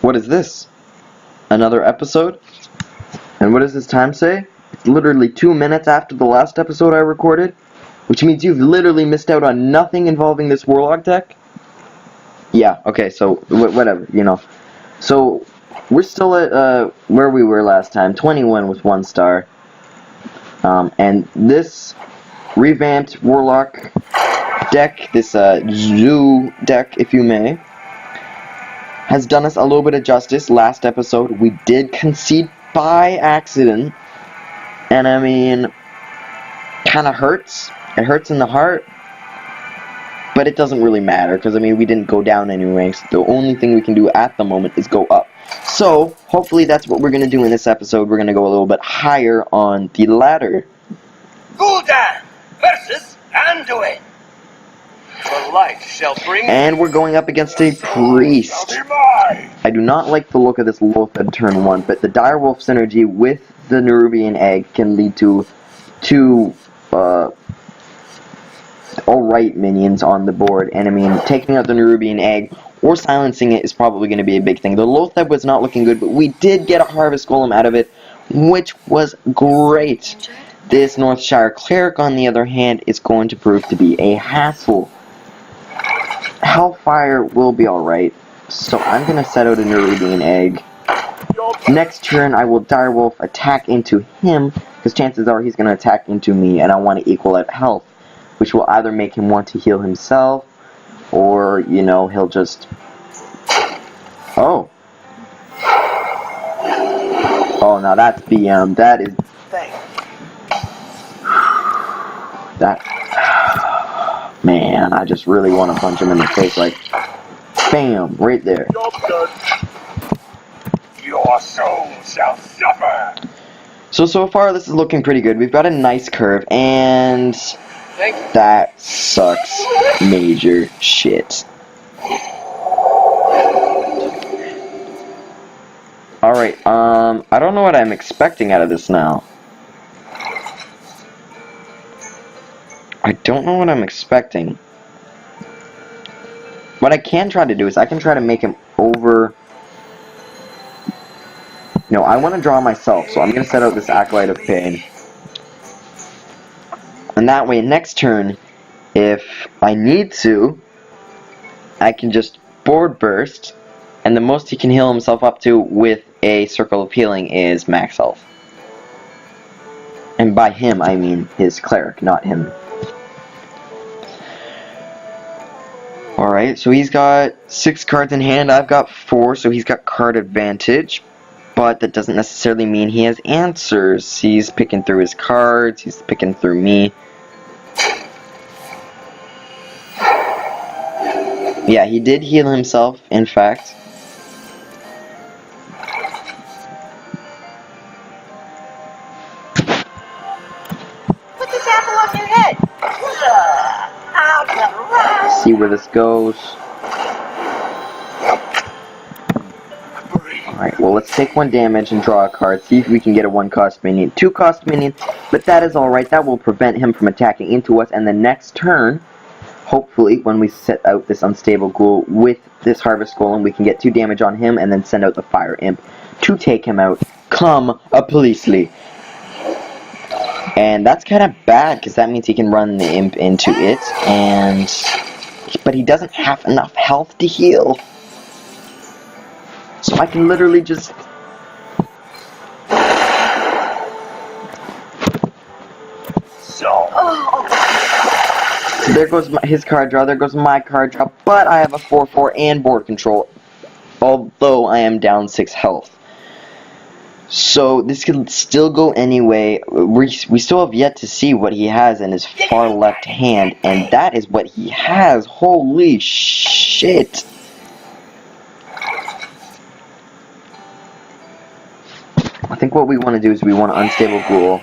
What is this? Another episode? And what does this time say? It's literally 2 minutes after the last episode I recorded, which means you've literally missed out on nothing involving this Warlock deck. Yeah, okay, so whatever, you know. So we're still at where we were last time, 21 with 1 star. And this revamped Warlock deck, this Zoo deck, if you may, has done us a little bit of justice. Last episode, we did concede by accident, and I mean, kind of hurts. It hurts in the heart, but it doesn't really matter, because I mean, we didn't go down any ranks. The only thing we can do at the moment is go up. So, hopefully that's what we're going to do in this episode. We're going to go a little bit higher on the ladder. Gul'dan versus Anduin. The light shall bring. And we're going up against a priest. I do not like the look of this Loath at turn 1, but the Direwolf synergy with the Nerubian Egg can lead to 2 alright minions on the board. And I mean, taking out the Nerubian Egg or silencing it is probably going to be a big thing. The Loath was not looking good, but we did get a Harvest Golem out of it, which was great. This Northshire Cleric, on the other hand, is going to prove to be a hassle. Hellfire will be alright, so I'm going to set out a Nerubian Egg. Next turn, I will Direwolf attack into him, because chances are he's going to attack into me, and I want to equal out health, which will either make him want to heal himself, or, you know, he'll just... Oh. Oh, now that's BM. That is... That... Man, I just really want to punch him in the face, like... Bam! Right there. Your soul shall suffer. So far this is looking pretty good. We've got a nice curve, and... That sucks major shit. Alright, I don't know what I'm expecting out of this now. I don't know what I'm expecting. What I can try to do is I can try to make him over... No, I want to draw myself, so I'm going to set out this Acolyte of Pain. And that way, next turn, if I need to, I can just board burst, and the most he can heal himself up to with a Circle of Healing is max health. And by him, I mean his cleric, not him. Alright, so he's got 6 cards in hand, I've got 4, so he's got card advantage. But that doesn't necessarily mean he has answers. He's picking through his cards, he's picking through me. Yeah, he did heal himself, in fact. Put this apple on your head. See where this goes. Alright, well, let's take 1 damage and draw a card. See if we can get a 1-cost minion. 2-cost minion, but that is alright. That will prevent him from attacking into us. And the next turn, hopefully, when we set out this Unstable Ghoul with this Harvest Golem, we can get 2 damage on him and then send out the Fire Imp to take him out. Come a Policely. And that's kind of bad, because that means he can run the Imp into it, but he doesn't have enough health to heal. So I can literally just... So there goes his card draw, there goes my card draw, but I have a 4/4 and board control, although I am down 6 health. So this can still go anyway. We still have yet to see what he has in his far left hand, and that is what he has. Holy shit. I think what we want to do is we want to Unstable Ghoul,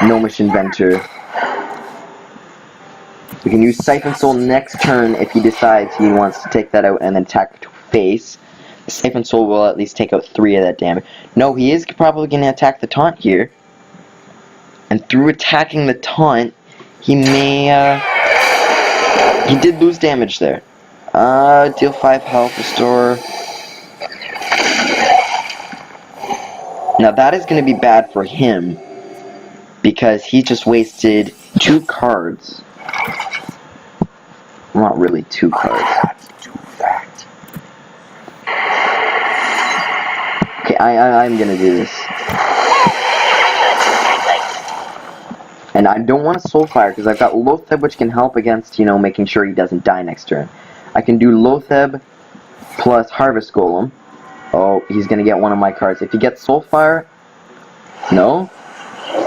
Gnomish Inventor. We can use Siphon Soul next turn if he decides he wants to take that out and then attack to face. The Siphon Soul will at least take out 3 of that damage. No, he is probably going to attack the taunt here. And through attacking the taunt, he may, he did lose damage there. Deal 5 health, restore. Now that is going to be bad for him, because he just wasted 2 cards. Not really 2 cards. Okay, I'm gonna do this. And I don't want to Soulfire, because I've got Loatheb, which can help against, you know, making sure he doesn't die next turn. I can do Loatheb plus Harvest Golem. Oh, he's gonna get one of my cards. If he gets Soulfire... No?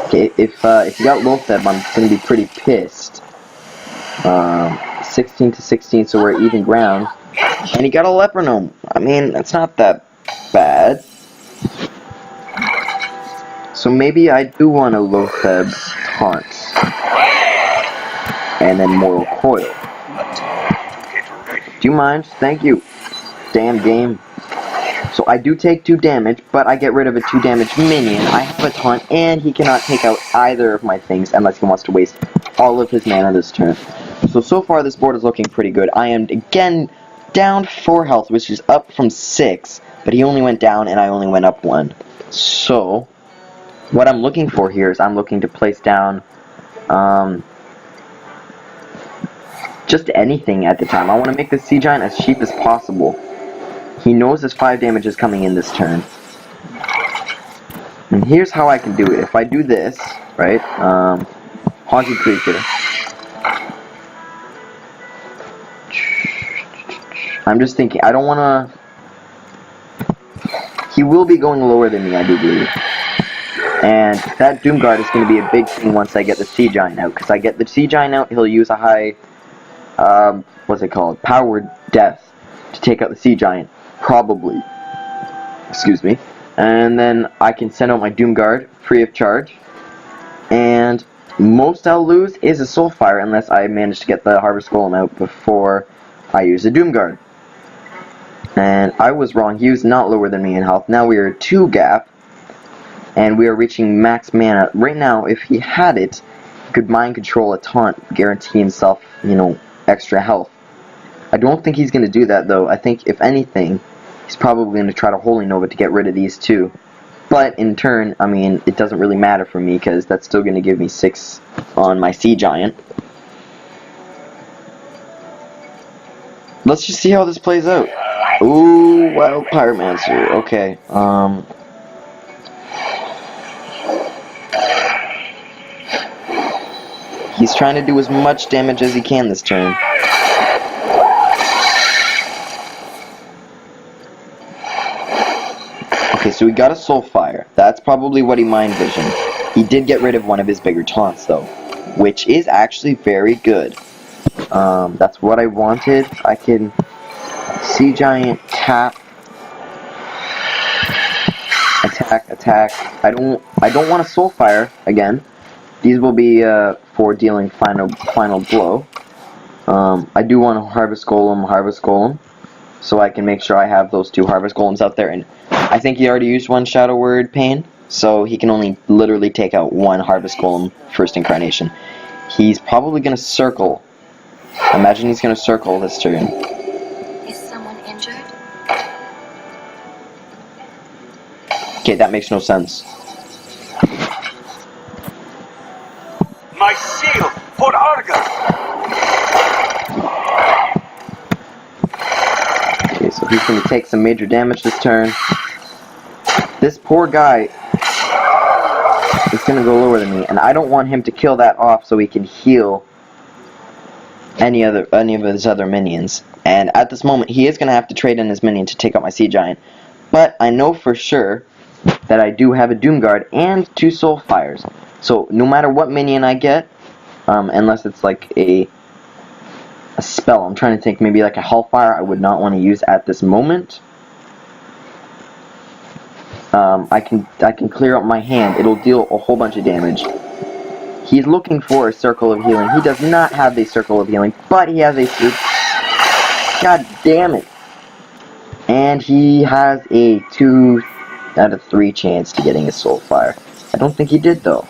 Okay, if you got Loatheb, I'm gonna be pretty pissed. 16 to 16, so we're even ground. And he got a Leper Gnome. I mean, that's not that bad. So maybe I do want to Loatheb Taunts. And then Mortal Coil. Do you mind? Thank you. Damn game. So I do take 2 damage, but I get rid of a 2 damage minion. I have a taunt, and he cannot take out either of my things unless he wants to waste all of his mana this turn. So far this board is looking pretty good. I am again down 4 health, which is up from 6, but he only went down and I only went up 1. So what I'm looking for here is I'm looking to place down just anything at the time. I want to make the Sea Giant as cheap as possible. He knows his 5 damage is coming in this turn. And here's how I can do it. If I do this, right, Haunted Creature. I'm just thinking, I don't want to... He will be going lower than me, I do believe. And that Doomguard is going to be a big thing once I get the Sea Giant out. Because I get the Sea Giant out, he'll use a high... what's it called? Powered Death to take out the Sea Giant. Probably. Excuse me. And then I can send out my Doomguard free of charge. And most I'll lose is a Soulfire unless I manage to get the Harvest Golem out before I use a Doomguard. And I was wrong. He was not lower than me in health. Now we are 2 gap. And we are reaching max mana. Right now, if he had it, he could mind control a taunt, guarantee himself, you know, extra health. I don't think he's going to do that, though. I think, if anything, he's probably going to try to Holy Nova to get rid of these 2. But, in turn, I mean, it doesn't really matter for me, because that's still going to give me 6 on my Sea Giant. Let's just see how this plays out. Ooh, Wild Pyromancer. Okay, he's trying to do as much damage as he can this turn. Okay, so we got a Soulfire. That's probably what he mind visioned. He did get rid of one of his bigger taunts, though, which is actually very good. That's what I wanted. I can Sea Giant, tap, attack. I don't want a Soulfire again. These will be for dealing final blow. I do want a Harvest Golem, so I can make sure I have those 2 Harvest Golems out there. And I think he already used 1 Shadow Word Pain, so he can only literally take out 1 Harvest Golem first incarnation. He's probably going to circle. Imagine he's going to circle this turn. Is someone injured? Okay, that makes no sense. My shield for Argus! Okay, so he's going to take some major damage this turn. This poor guy is going to go lower than me, and I don't want him to kill that off so he can heal any of his other minions. And at this moment, he is going to have to trade in his minion to take out my Sea Giant. But I know for sure that I do have a Doomguard and 2 Soulfires. So no matter what minion I get, unless it's like a spell, I'm trying to think, maybe like a Hellfire I would not want to use at this moment. I can clear up my hand. It'll deal a whole bunch of damage. He's looking for a Circle of Healing. He does not have a Circle of Healing, but he has a God damn it. And he has a 2 out of 3 chance to getting a Soulfire. I don't think he did, though.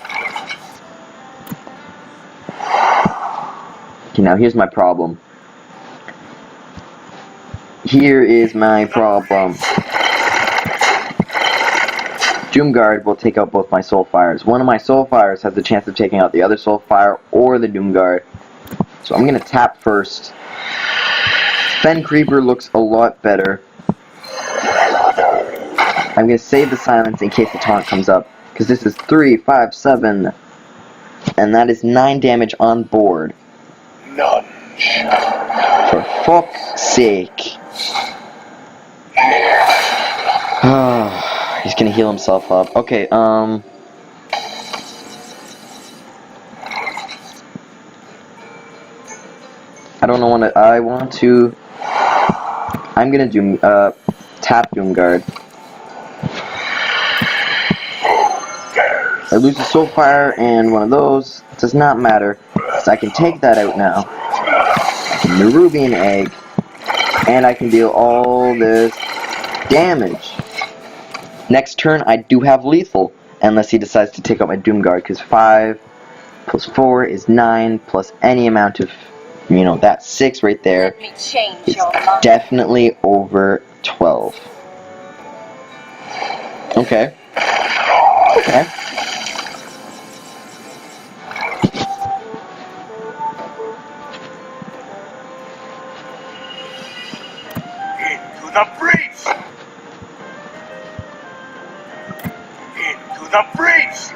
Okay, now here's my problem. here is my problem. Doomguard will take out both my Soulfires. One of my Soulfires has the chance of taking out the other Soulfire or the Doomguard. So I'm going to tap first. Fen Creeper looks a lot better. I'm going to save the silence in case the taunt comes up. Because this is 3, 5, 7. And that is 9 damage on board. None. For fuck's sake. He's gonna heal himself up. Okay, I don't know what I want to. I'm gonna do tap Doomguard. I lose a Soulfire and one of those. Does not matter, because I can take that out now. I can Nerubian Egg, and I can deal all this damage. Next turn, I do have lethal, unless he decides to take out my Doomguard, because 5 plus 4 is 9, plus any amount of, that's 6 right there. It's definitely over 12. Okay. Okay. Into the breach! Into the breach!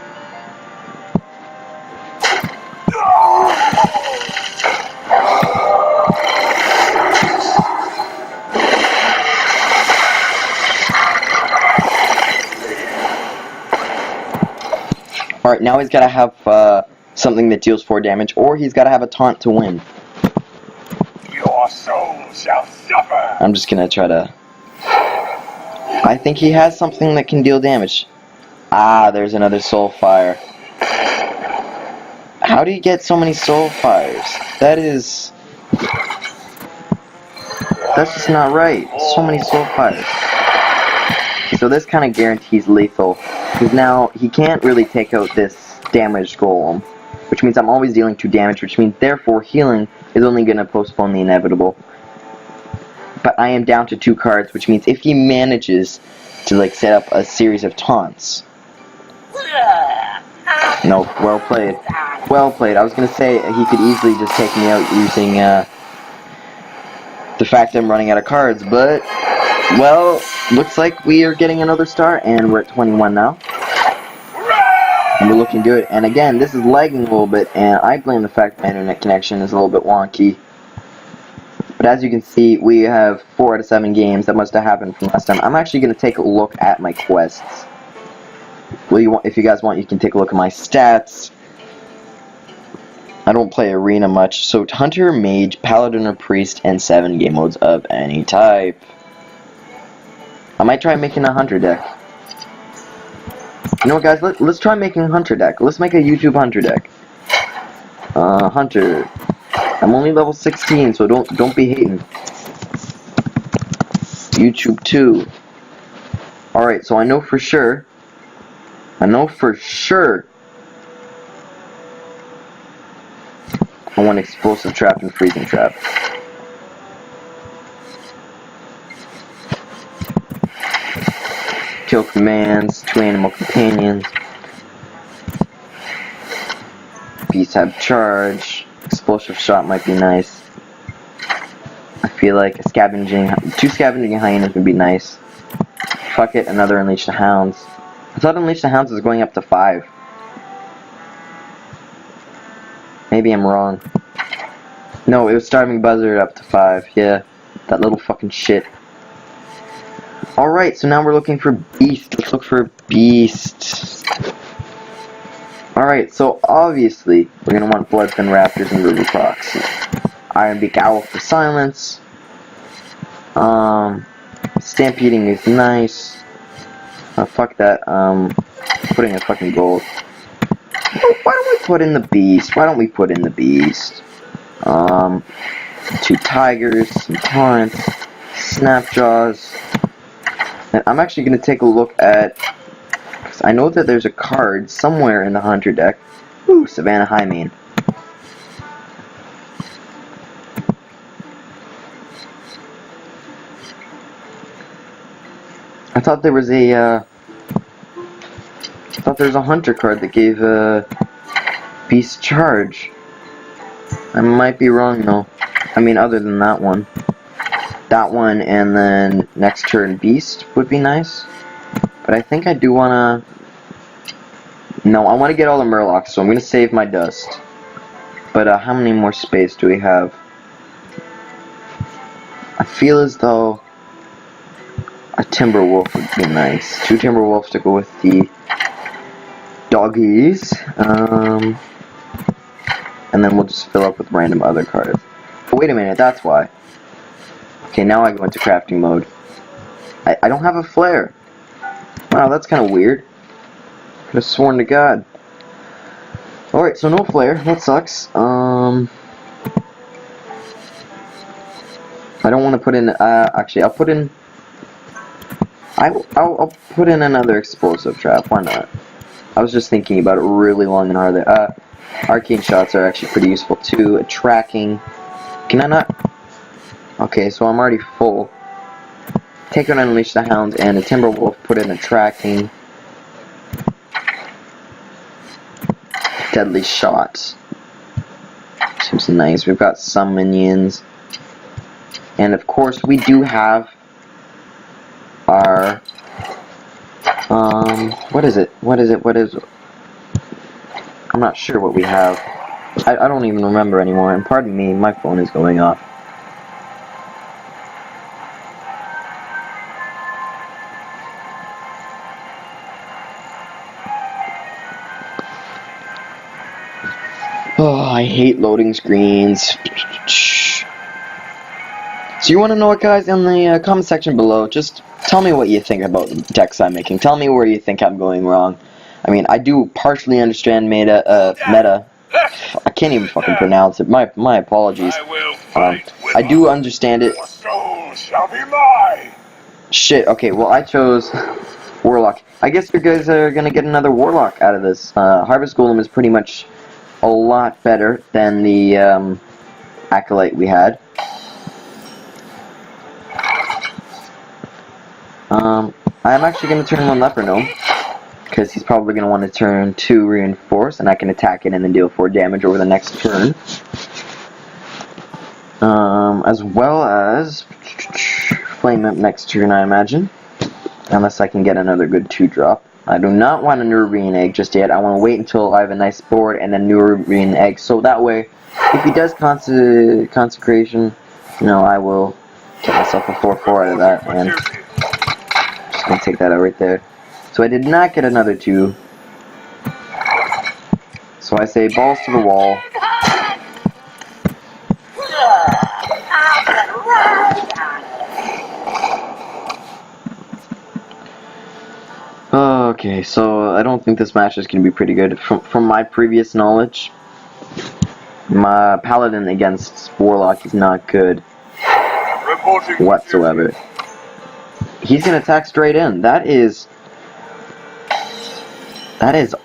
Alright, now he's got to have something that deals 4 damage, or he's got to have a taunt to win. Your soul shall suffer! I'm just going to try to... I think he has something that can deal damage. Ah, there's another Soulfire. How do you get so many Soulfires? That's just not right. So many Soulfires. So this kind of guarantees lethal. Because now, he can't really take out this damaged golem. Which means I'm always dealing 2 damage, which means therefore healing is only going to postpone the inevitable. But I am down to 2 cards, which means if he manages to set up a series of taunts. No, well played. Well played. I was going to say he could easily just take me out using the fact I'm running out of cards, but, well, looks like we are getting another star, and we're at 21 now. And we're looking good. And again, this is lagging a little bit, and I blame the fact my internet connection is a little bit wonky. But as you can see, we have 4 out of 7 games. That must have happened from last time. I'm actually going to take a look at my quests. Well, if you guys want, you can take a look at my stats. I don't play Arena much, so Hunter, Mage, Paladin, or Priest, and 7 game modes of any type. I might try making a Hunter deck. You know what, guys? Let's try making a Hunter deck. Let's make a YouTube Hunter deck. Hunter. I'm only level 16, so don't be hating. YouTube 2. Alright, so I know for sure. I want Explosive Trap and Freezing Trap. Kill commands, 2 animal companions. Beasts have charge. Explosive shot might be nice. I feel like 2 scavenging hyenas would be nice. Fuck it, another Unleash the Hounds. I thought Unleash the Hounds was going up to 5. Maybe I'm wrong. No, it was Starving Buzzard up to 5. Yeah, that little fucking shit. Alright, so now we're looking for Beast. Let's look for Beast. Alright, so obviously, we're going to want Bloodfin Raptors and River Fox. Ironbeak Owl for silence. Stampeding is nice. Fuck that. Putting a fucking gold. Why don't we put in the Beast? 2 Tigers, some Taunts, Snapjaws. And I'm actually going to take a look at... Cause I know that there's a card somewhere in the Hunter deck. Ooh, Savannah Highmane. I thought there was a hunter card that gave beast charge. I might be wrong though. I mean, other than that one. That one and then next turn beast would be nice. But I think I do wanna... No, I wanna get all the Murlocs, so I'm gonna save my dust. But how many more space do we have? I feel as though a Timberwolf would be nice. 2 Timberwolves to go with the doggies. And then we'll just fill up with random other cards. But wait a minute, that's why. Okay, now I go into crafting mode. I don't have a flare. Wow, that's kind of weird. Could have sworn to God. Alright, so no flare. That sucks. I don't want to put in... actually, I'll put in... I'll put in another explosive trap. Why not? I was just thinking about it really long and hard there. Arcane shots are actually pretty useful too. Tracking. Can I not? Okay, so I'm already full. Take out and Unleash the Hounds and a Timberwolf. Put in a tracking. Deadly Shot. Seems nice. We've got some minions. And of course, we do have our... what is it? What is it? I'm not sure what we have. I don't even remember anymore, and pardon me, my phone is going off. Oh, I hate loading screens. So you want to know what, guys? In the comment section below, just tell me what you think about the decks I'm making. Tell me where you think I'm going wrong. I mean, I do partially understand meta. I can't even fucking pronounce it. My apologies. I do understand it. Your soul shall be mine. Shit. Okay. Well, I chose Warlock. I guess you guys are gonna get another Warlock out of this. Harvest Golem is pretty much a lot better than the Acolyte we had. I'm actually going to turn 1 Leper Gnome, because he's probably going to want to turn 2 Reinforce, and I can attack it and then deal 4 damage over the next turn. As well as Flame Imp next turn, I imagine. Unless I can get another good 2-drop. I do not want a Nerubian Egg just yet. I want to wait until I have a nice board and a Nerubian Egg, so that way, if he does Consecration, you know, I will get myself a 4/4 out of that, and just gonna take that out right there. So I did not get another 2. So I say balls to the wall. Okay, so I don't think this match is going to be pretty good. From my previous knowledge, my Paladin against Warlock is not good whatsoever. He's going to attack straight in. That is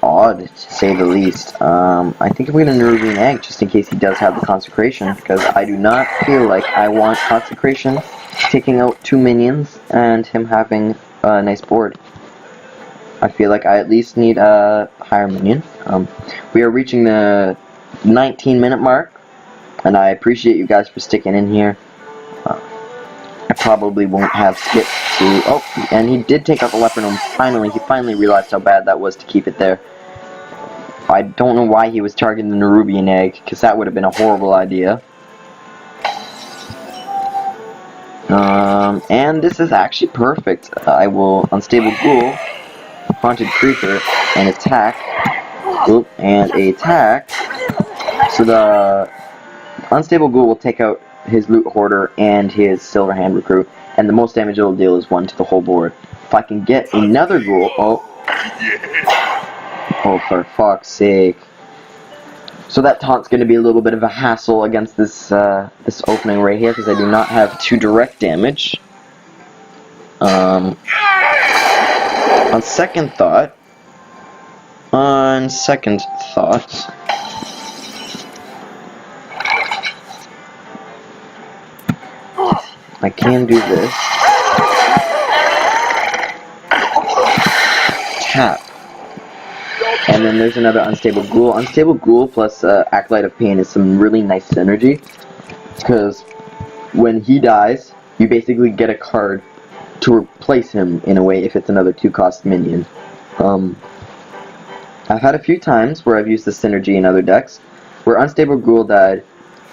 odd, to say the least. I think I'm going to Nerubian Egg just in case he does have the Consecration, because I do not feel like I want Consecration taking out 2 minions and him having a nice board. I feel like I at least need a higher minion. We are reaching the 19-minute mark, and I appreciate you guys for sticking in here. I probably won't have skipped to... Oh, and he did take out the Leper Gnome. Finally, he finally realized how bad that was to keep it there. I don't know why he was targeting the Nerubian Egg, because that would have been a horrible idea. And this is actually perfect. I will Unstable Ghoul, Haunted Creeper, and attack. Oop, and attack. So the Unstable Ghoul will take out his Loot Hoarder and his Silver Hand Recruit, and the most damage it will deal is 1 to the whole board. If I can get another Ghoul... Oh, for fuck's sake. So that taunt's going to be a little bit of a hassle against this this opening right here, because I do not have 2 direct damage. On second thought, I can do this. tap. And then there's another Unstable Ghoul. Unstable Ghoul plus Acolyte of Pain is some really nice synergy. Because when he dies, you basically get a card to replace him in a way if it's another 2-cost minion. I've had a few times where I've used this synergy in other decks, where Unstable Ghoul died,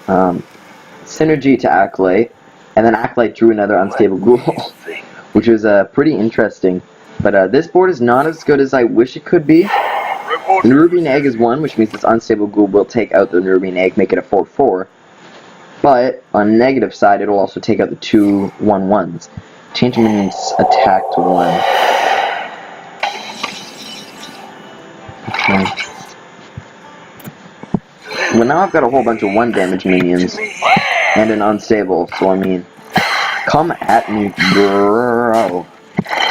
synergy to Acolyte, and then Acolyte drew another Unstable Ghoul, which was pretty interesting. But this board is not as good as I wish it could be. Nerubian Egg is 1, which means this Unstable Ghoul will take out the Nerubian Egg, make it a 4/4. But on the negative side, it will also take out the 2 1/1s. Change minions attack to 1. Okay. Well, now I've got a whole bunch of 1 damage minions and an unstable, so I mean, come at me, bro.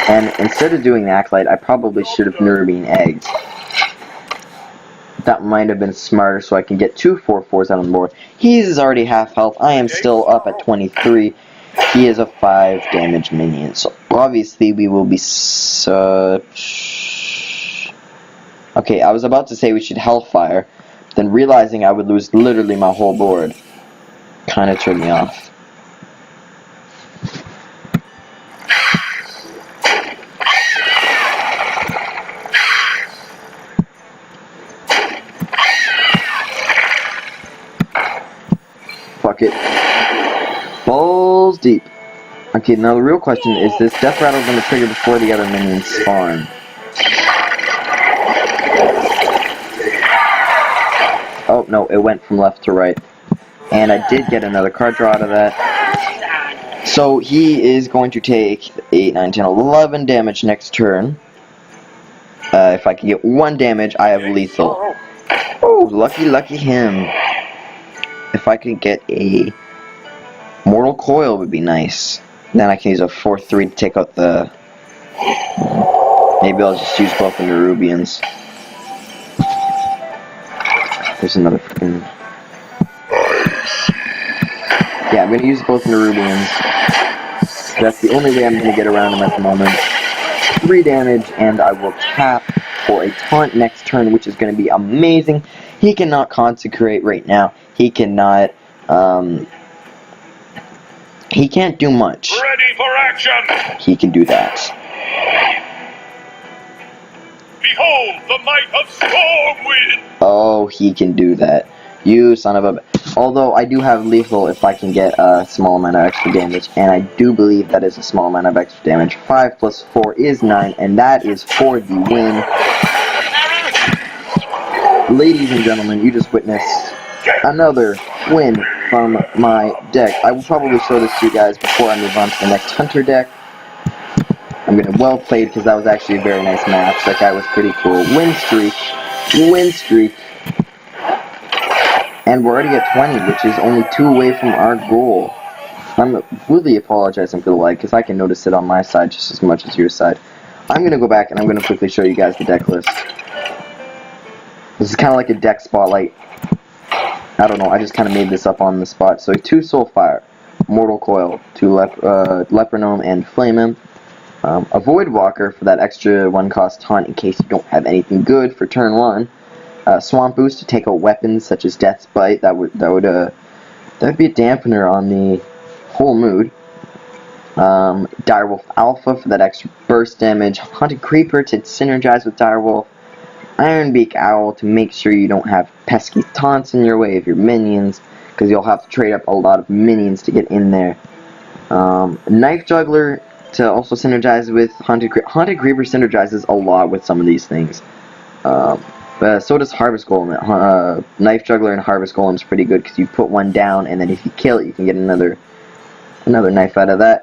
And instead of doing the Acolyte, I probably should have Nerubian Eggs. That might have been smarter so I can get 2 4/4s out on the board. He's already half health. I am still up at 23. He is a 5 damage minion. So obviously we will be such... Okay, I was about to say we should Hellfire. Then realizing I would lose literally my whole board kind of turned me off. Fuck it. Balls deep. Okay, now the real question is this Death Rattle going to trigger before the other minions spawn? Oh, no, it went from left to right. And I did get another card draw out of that. So he is going to take 8, 9, 10, 11 damage next turn. If I can get 1 damage, I have lethal. Oh, lucky him. If I could get a Mortal Coil would be nice. Then I can use a 4/3 to take out the... Maybe I'll just use both the Nerubians. There's another freaking... Yeah, I'm going to use both Nerubians. That's the only way I'm going to get around him at the moment. 3 damage, and I will tap for a taunt next turn, which is going to be amazing. He cannot consecrate right now. He cannot, he can't do much. Ready for action! He can do that. Behold the might of Stormwind! Oh, he can do that. You son of a... Although, I do have lethal if I can get a small amount of extra damage, and I do believe that is a small amount of extra damage. 5 plus 4 is 9, and that is for the win. Ladies and gentlemen, you just witnessed another win from my deck. I will probably show this to you guys before I move on to the next Hunter deck. I'm going to well played because that was actually a very nice match. That guy was pretty cool. Win streak. And we're already at 20, which is only 2 away from our goal. I'm really apologizing for the lag because I can notice it on my side just as much as your side. I'm going to go back and I'm going to quickly show you guys the deck list. This is kind of like a deck spotlight. I don't know, I just kind of made this up on the spot. So 2 Soulfire, Mortal Coil, 2 Leper Gnome, and Flame Imp. A Void Walker for that extra 1-cost taunt in case you don't have anything good for turn 1. Swamp Boost to take out weapons such as Death's Bite. That'd be a dampener on the whole mood. Direwolf Alpha for that extra burst damage. Haunted Creeper to synergize with Direwolf. Ironbeak Owl to make sure you don't have pesky taunts in your way of your minions, because you'll have to trade up a lot of minions to get in there. Knife Juggler to also synergize with Haunted Creeper. Haunted Creeper synergizes a lot with some of these things. So does Harvest Golem. Knife Juggler and Harvest Golem is pretty good because you put one down, and then if you kill it, you can get another knife out of that.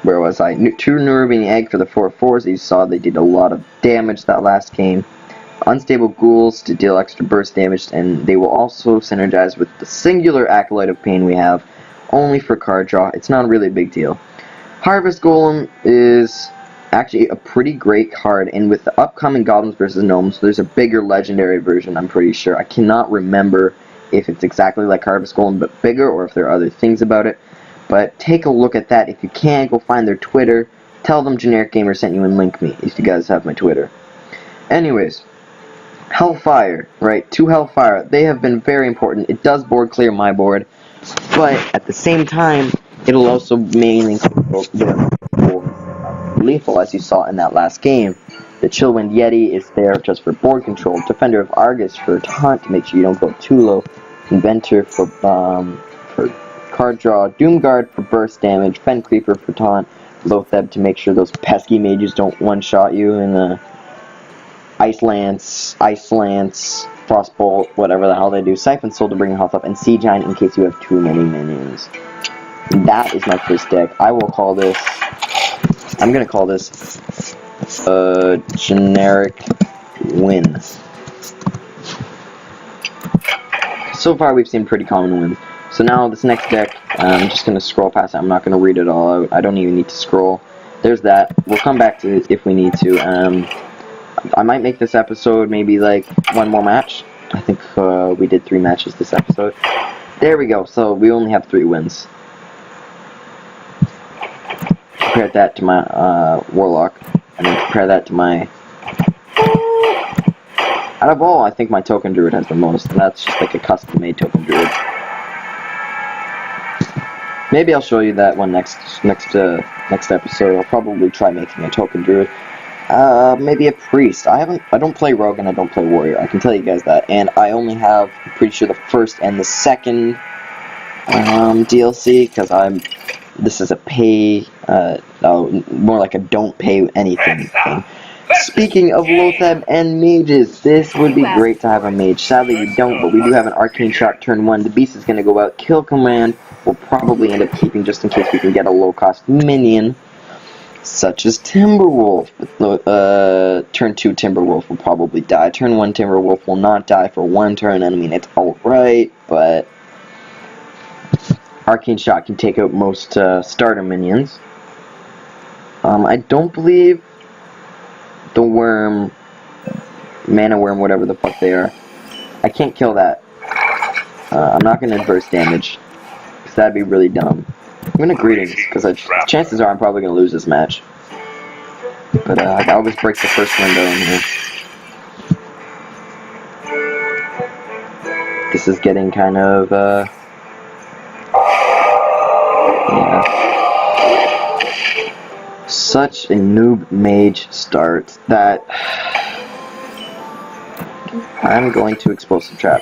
Where was I? 2 Nerubian Egg for the 4/4s. You saw they did a lot of damage that last game. Unstable Ghouls to deal extra burst damage, and they will also synergize with the singular Acolyte of Pain we have, only for card draw. It's not really a big deal. Harvest Golem is actually a pretty great card, and with the upcoming Goblins versus Gnomes, there's a bigger legendary version, I'm pretty sure. I cannot remember if it's exactly like Harvest Golem but bigger, or if there are other things about it. But take a look at that. If you can, go find their Twitter. Tell them Generic Gamer sent you and link me if you guys have my Twitter. Anyways, Hellfire, right? 2 Hellfire. They have been very important. It does board clear my board, but at the same time, it'll also mainly control lethal, as you saw in that last game. The Chillwind Yeti is there just for board control. Defender of Argus for taunt to make sure you don't go too low. Inventor for card draw. Doomguard for burst damage. Fen Creeper for taunt. Loatheb to make sure those pesky mages don't one-shot you. And Ice Lance, Frostbolt, whatever the hell they do. Siphon Soul to bring your health up. And Sea Giant in case you have too many minions. That is my first deck. I will call this... I'm gonna call this generic win. So far we've seen pretty common wins. So now this next deck, I'm just gonna scroll past it. I'm not gonna read it all out. I don't even need to scroll. There's that. We'll come back to it if we need to. I might make this episode maybe like one more match. I think we did 3 matches this episode. There we go. So we only have 3 wins. Compare that to my Warlock, and then compare that to my... Out of all, I think my Token Druid has the most, and that's just like a custom-made Token Druid. Maybe I'll show you that one next episode. I'll probably try making a Token Druid. Maybe a Priest. I don't play Rogue and I don't play Warrior. I can tell you guys that, and I only have, I'm pretty sure, the first and the second DLC because this is a pay, more like a don't pay anything thing. Speaking of Loatheb and mages, this would be great to have a mage. Sadly we don't, but we do have an Arcane Shot turn 1. The beast is going to go out. Kill command we'll probably end up keeping just in case we can get a low cost minion, such as Timberwolf. Turn 2 Timberwolf will probably die. Turn 1 Timberwolf will not die for 1 turn, and I mean it's alright, but... Arcane Shot can take out most starter minions. I don't believe the worm, mana worm, whatever the fuck they are. I can't kill that. I'm not going to adverse damage, because that'd be really dumb. I'm going to Greetings, because chances are I'm probably going to lose this match. But I always break the first window in here. This is getting kind of, such a noob mage start that I'm going to Explosive Trap.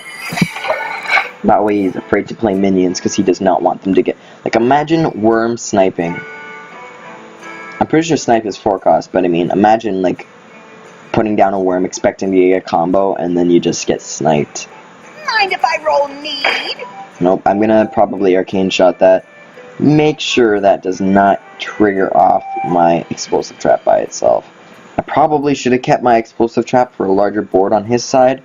That way he's afraid to play minions because he does not want them to get... Like, imagine Worm sniping. I'm pretty sure snipe is 4 cost, but I mean, imagine, like, putting down a Worm expecting to get a combo and then you just get sniped. Mind if I roll need? Nope, I'm gonna probably Arcane Shot that. Make sure that does not trigger off my Explosive Trap by itself. I probably should have kept my Explosive Trap for a larger board on his side.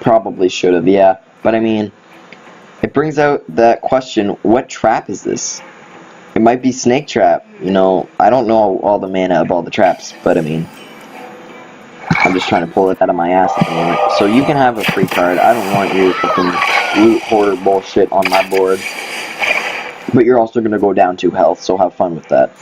Probably should have, yeah. But I mean, it brings out that question, what trap is this? It might be Snake Trap, you know. I don't know all the mana of all the traps, but I mean, I'm just trying to pull it out of my ass at the moment. So you can have a free card. I don't want your fucking loot hoarder bullshit on my board. But you're also going to go down 2 health, so have fun with that.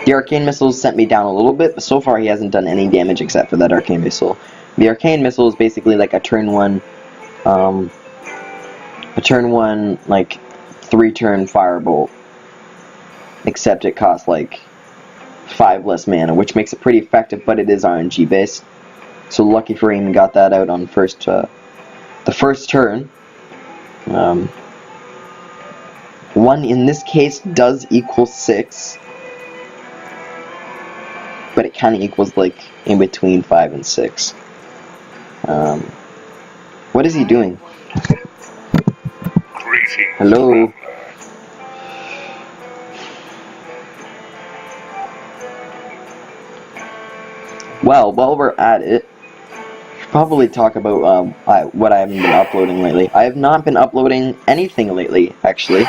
The Arcane Missiles sent me down a little bit, but so far he hasn't done any damage except for that Arcane Missile. The Arcane Missile is basically like a turn 1, like, 3-turn Firebolt. Except it costs, like, 5 less mana, which makes it pretty effective, but it is RNG based. So lucky for him, he got that out on the first turn. 1 in this case does equal 6, but it kind of equals like in between 5 and 6. What is he doing? Hello. Well, while we're at it, should probably talk about what I haven't been uploading lately. I have not been uploading anything lately, actually.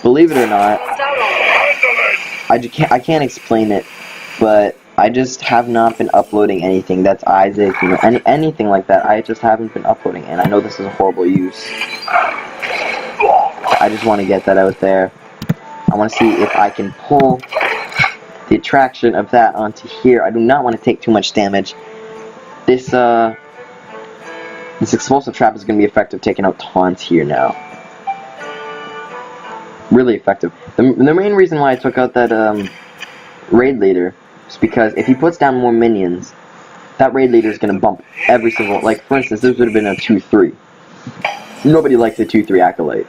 Believe it or not, I can't explain it, but I just have not been uploading anything. That's Isaac, you know, anything like that. I just haven't been uploading, and I know this is a horrible use. I just want to get that out there. I want to see if I can pull the attraction of that onto here. I do not want to take too much damage. This explosive trap is going to be effective taking out taunts here now. Really effective. The main reason why I took out that raid leader is because if he puts down more minions, that raid leader is going to bump every single, like for instance, this would have been a 2-3. Nobody likes a 2-3 acolyte.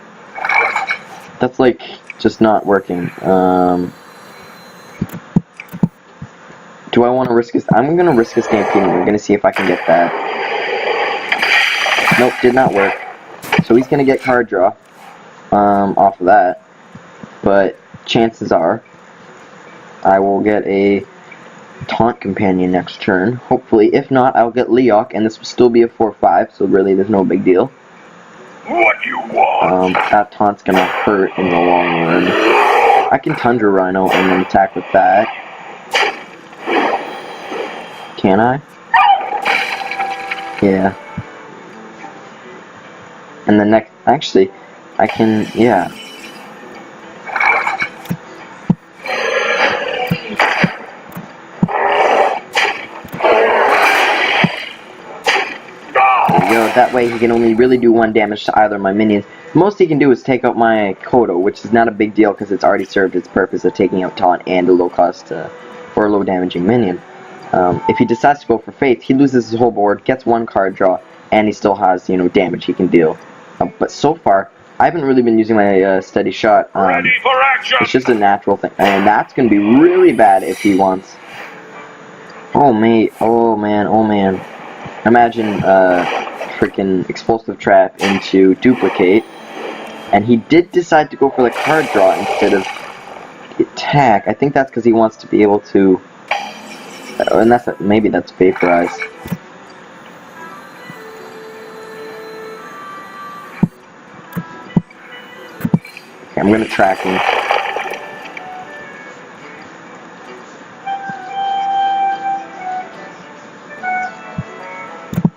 That's like just not working. Do I want to risk this? I'm going to risk a stampede. We're going to see if I can get that. Nope, did not work. So he's going to get card draw off of that. But chances are I will get a taunt companion next turn. Hopefully. If not, I'll get Leok, and this will still be a 4-5, so really there's no big deal. What you want? That taunt's going to hurt in the long run. I can Tundra Rhino and then attack with that. Can I? Yeah. And the next, actually, I can, yeah. There we go. That way he can only really do 1 damage to either of my minions. Most he can do is take out my Kodo, which is not a big deal because it's already served its purpose of taking out taunt and a low cost or a low damaging minion. If he decides to go for Faith, he loses his whole board, gets 1 card draw, and he still has, you know, damage he can deal. But so far, I haven't really been using my steady shot. Ready for action! It's just a natural thing, and that's going to be really bad if he wants. Oh mate, oh man, oh man. Imagine freaking explosive trap into duplicate, and he did decide to go for the card draw instead of attack. I think that's because he wants to be able to. And that's maybe that's vaporize. Okay, I'm gonna track him.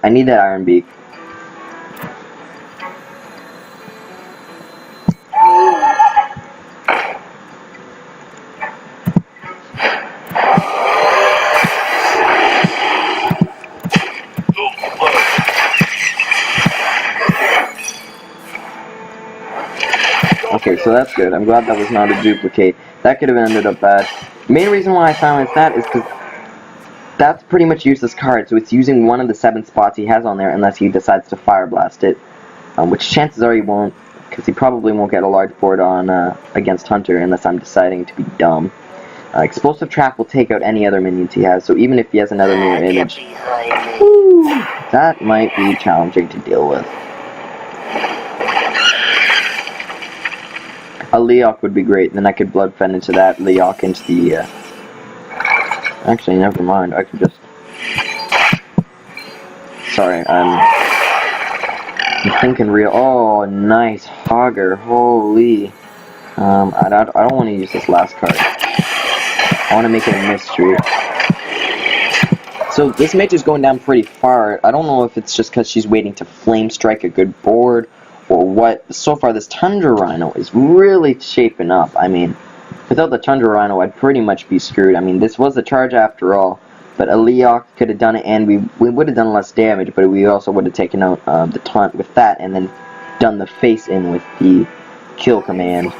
I need that Iron Beak. Okay, so that's good. I'm glad that was not a duplicate. That could have ended up bad. The main reason why I silenced that is because that's pretty much useless card, so it's using one of the 7 spots he has on there unless he decides to Fire Blast it. Which chances are he won't, because he probably won't get a large board on against Hunter unless I'm deciding to be dumb. Explosive Trap will take out any other minions he has, so even if he has another mirror image, that might be challenging to deal with. A Leok would be great, then I could Blood Fen into that, Leok into the, actually, never mind, I could just, sorry, I'm thinking real, oh, nice, Hogger, holy, I don't want to use this last card, I want to make it a mystery. So, this mage is going down pretty far, I don't know if it's just because she's waiting to Flame Strike a good board, or what. So far this Tundra Rhino is really shaping up. I mean, without the Tundra Rhino I'd pretty much be screwed. I mean, this was a charge after all, but a Leok could have done it and we would have done less damage, but we also would have taken out the taunt with that and then done the face in with the kill command.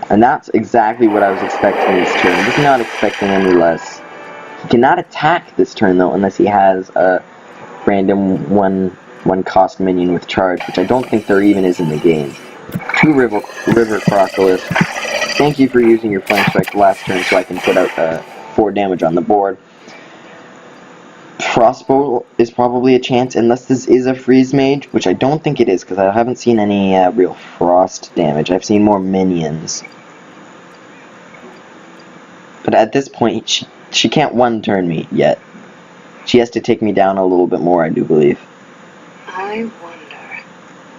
And that's exactly what I was expecting this turn. I'm just not expecting any less. He cannot attack this turn though unless he has a random one cost minion with charge, which I don't think there even is in the game. 2 River Crocodile. Thank you for using your Flame Strike last turn so I can put out 4 damage on the board. Frostbolt is probably a chance, unless this is a Freeze Mage, which I don't think it is, because I haven't seen any real frost damage. I've seen more minions. But at this point, she can't one-turn me yet. She has to take me down a little bit more, I do believe. I wonder.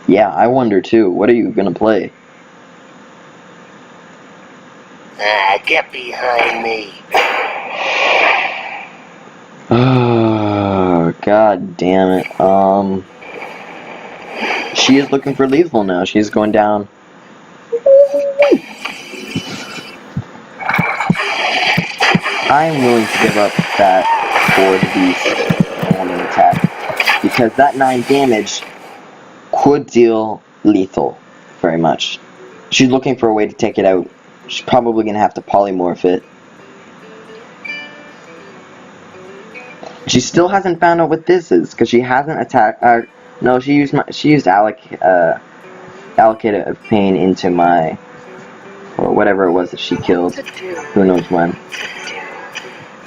Yeah, I wonder too. What are you gonna play? Get behind me. Oh, god damn it. She is looking for lethal now. She's going down. I'm willing to give up that for the beast and an attack, because that 9 damage could deal lethal very much. She's looking for a way to take it out. She's probably gonna have to polymorph it. She still hasn't found out what this is, because she hasn't attacked. No, she used allocate of pain into my, or whatever it was that she killed. Who knows when.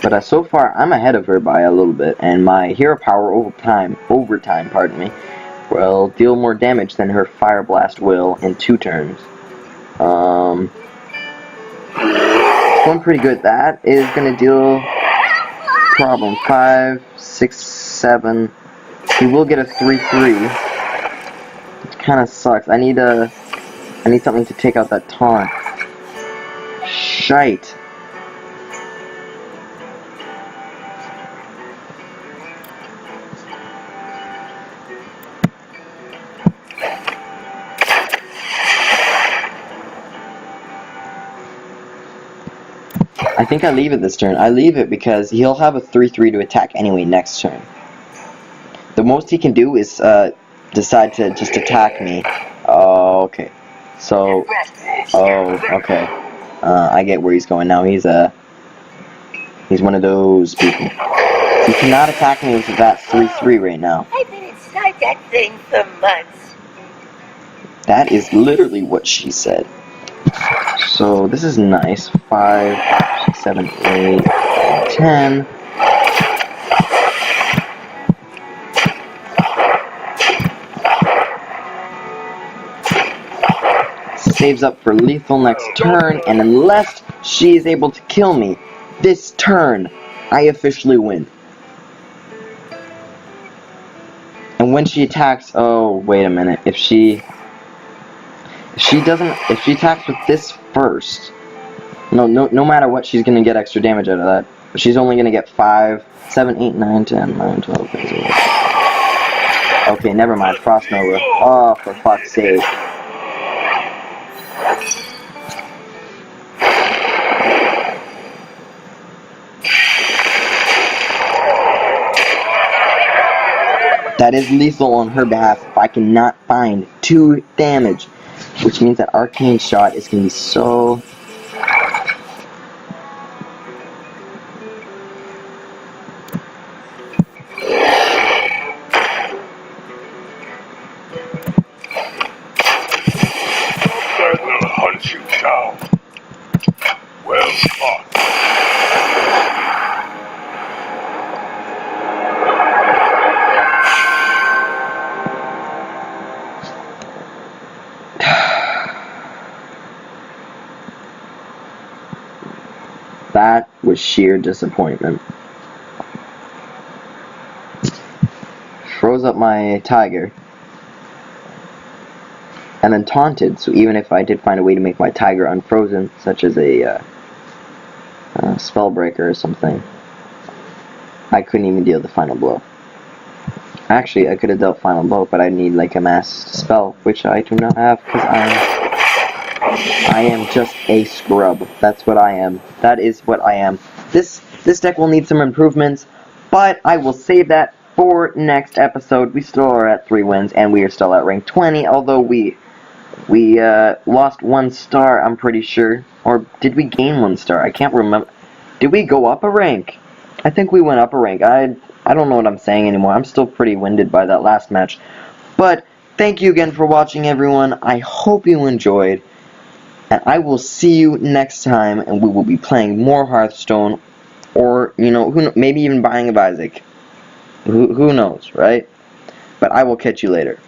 But so far, I'm ahead of her by a little bit, and my hero power over time, pardon me, will deal more damage than her Fire Blast will in 2 turns. It's going pretty good. That is going to deal problem 5, 6, 7. He will get a 3/3. Which kind of sucks. I need something to take out that taunt. Shite. I think I leave it this turn. I leave it because he'll have a 3/3 to attack anyway next turn. The most he can do is decide to just attack me. Oh, okay. So, oh, okay. I get where he's going now. He's one of those people. He cannot attack me with that 3/3 right now. I've been inside that thing for months. That is literally what she said. So this is nice. 5, 6, 7, 8, 10. Saves up for lethal next turn, and unless she is able to kill me this turn, I officially win. And when she attacks, oh wait a minute, if she attacks with this first, no matter what, she's gonna get extra damage out of that. But she's only gonna get 5, 7, 8, 9, 10, 11, 12, 13. Okay, never mind. Frost Nova. Oh, for fuck's sake. That is lethal on her behalf if I cannot find 2 damage. Which means that Arcane Shot is going to be so... That will hunt you down. Well fought. That was sheer disappointment. Froze up my tiger. And then taunted, so even if I did find a way to make my tiger unfrozen, such as a spellbreaker or something, I couldn't even deal the final blow. Actually, I could have dealt final blow, but I'd need like a mass spell, which I do not have, because I am just a scrub. That's what I am. That is what I am. This deck will need some improvements, but I will save that for next episode. We still are at 3 wins, and we are still at rank 20, although we lost 1 star, I'm pretty sure. Or did we gain 1 star? I can't remember. Did we go up a rank? I think we went up a rank. I don't know what I'm saying anymore. I'm still pretty winded by that last match. But thank you again for watching, everyone. I hope you enjoyed. And I will see you next time, and we will be playing more Hearthstone, or, you know, maybe even buying a Isaac. Who knows, right? But I will catch you later.